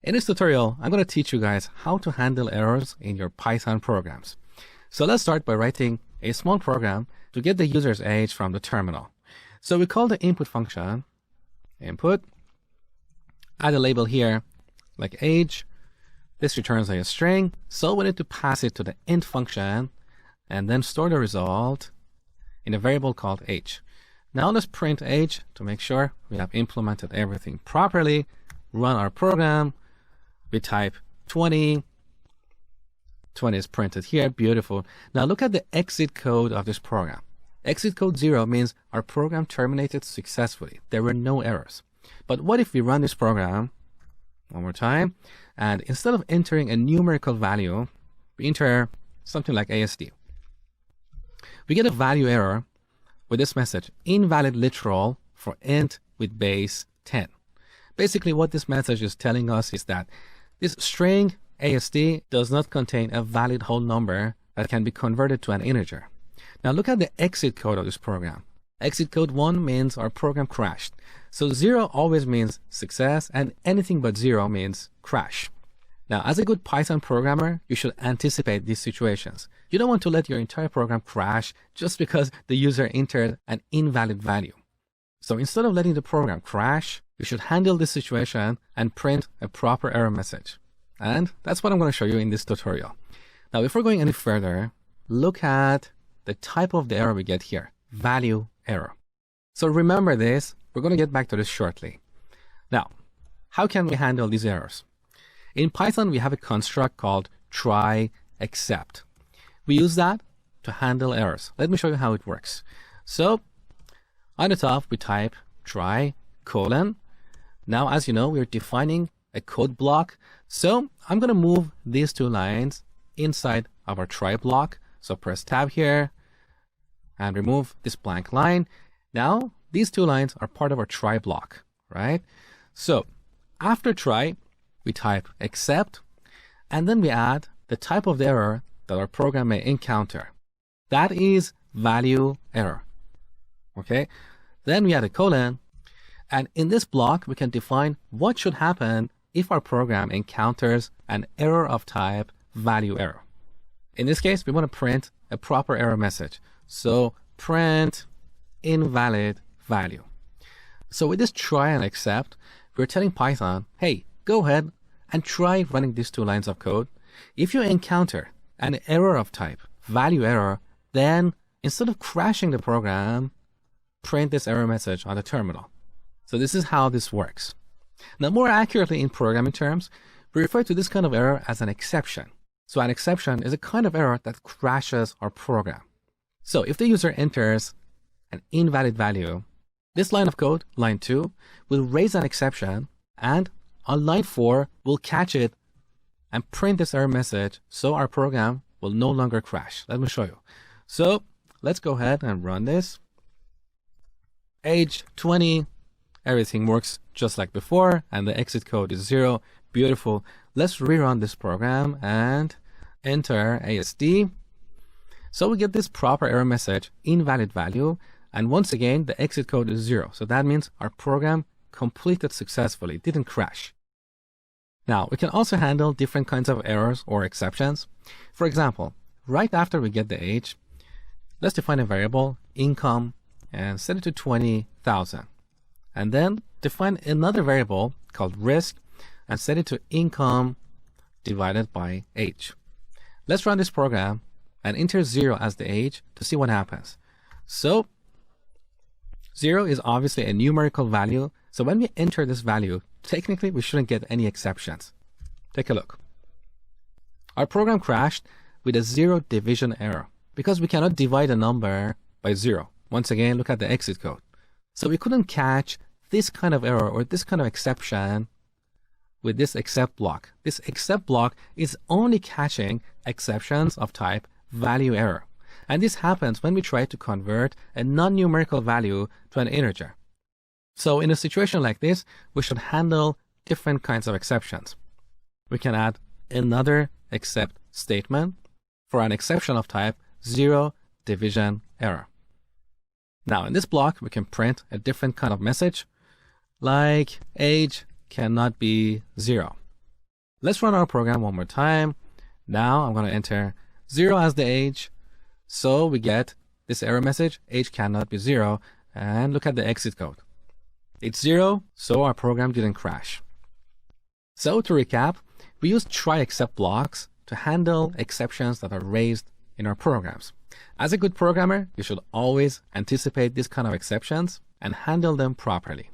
In this tutorial, I'm going to teach you guys how to handle errors in your Python programs. So let's start by writing a small program to get the user's age from the terminal. So we call the input function input, add a label here like age. This returns a string, so we need to pass it to the int function and then store the result in a variable called age. Now let's print age to make sure we have implemented everything properly. Run our program. We type 20. 20 is printed here. Beautiful. Now look at the exit code of this program. Exit code 0 means our program terminated successfully. There were no errors. But what if we run this program one more time, and instead of entering a numerical value, we enter something like ASD. We get a value error with this message, invalid literal for int with base 10. Basically what this message is telling us is that this string ASD does not contain a valid whole number that can be converted to an integer. Now look at the exit code of this program. Exit code 1 means our program crashed. So 0 always means success, and anything but 0 means crash. Now, as a good Python programmer, you should anticipate these situations. You don't want to let your entire program crash just because the user entered an invalid value. So instead of letting the program crash, you should handle this situation and print a proper error message. And that's what I'm going to show you in this tutorial. Now, before going any further, look at the type of the error we get here, value error. So remember this, we're going to get back to this shortly. Now, how can we handle these errors? In Python, we have a construct called try except. We use that to handle errors. Let me show you how it works. So on the top, we type try colon. Now, as you know, we're defining a code block. So I'm going to move these two lines inside of our try block. So press tab here and remove this blank line. Now, these two lines are part of our try block, right? So after try, we type except, and then we add the type of the error that our program may encounter. That is value error. Okay? Then we add a colon, and in this block, we can define what should happen if our program encounters an error of type value error. In this case, we want to print a proper error message. So print invalid value. So with this try and except, we're telling Python, hey, go ahead and try running these two lines of code. If you encounter an error of type value error, then instead of crashing the program, print this error message on the terminal. So this is how this works. Now, more accurately in programming terms, we refer to this kind of error as an exception. So an exception is a kind of error that crashes our program. So if the user enters an invalid value, this line of code, line 2, will raise an exception, and on line 4, we'll catch it and print this error message so our program will no longer crash. Let me show you. So let's go ahead and run this. Age 20, everything works just like before, and the exit code is 0. Beautiful. Let's rerun this program and enter ASD. So we get this proper error message, invalid value, and once again, the exit code is 0. So that means our program completed successfully, didn't crash. Now, we can also handle different kinds of errors or exceptions. For example, right after we get the age, let's define a variable, income, and set it to 20,000. And then define another variable called risk and set it to income divided by age. Let's run this program and enter 0 as the age to see what happens. So 0 is obviously a numerical value. So when we enter this value, technically we shouldn't get any exceptions. Take a look. Our program crashed with a 0 division error because we cannot divide a number by 0. Once again, look at the exit code. So we couldn't catch this kind of error or this kind of exception with this except block. This except block is only catching exceptions of type value error. And this happens when we try to convert a non-numerical value to an integer. So in a situation like this, we should handle different kinds of exceptions. We can add another except statement for an exception of type 0 division error. Now in this block, we can print a different kind of message like age cannot be 0. Let's run our program one more time. Now I'm going to enter 0 as the age. So we get this error message, age cannot be 0. And look at the exit code. It's 0, so our program didn't crash. So to recap, we use try except blocks to handle exceptions that are raised in our programs. As a good programmer, you should always anticipate these kind of exceptions and handle them properly.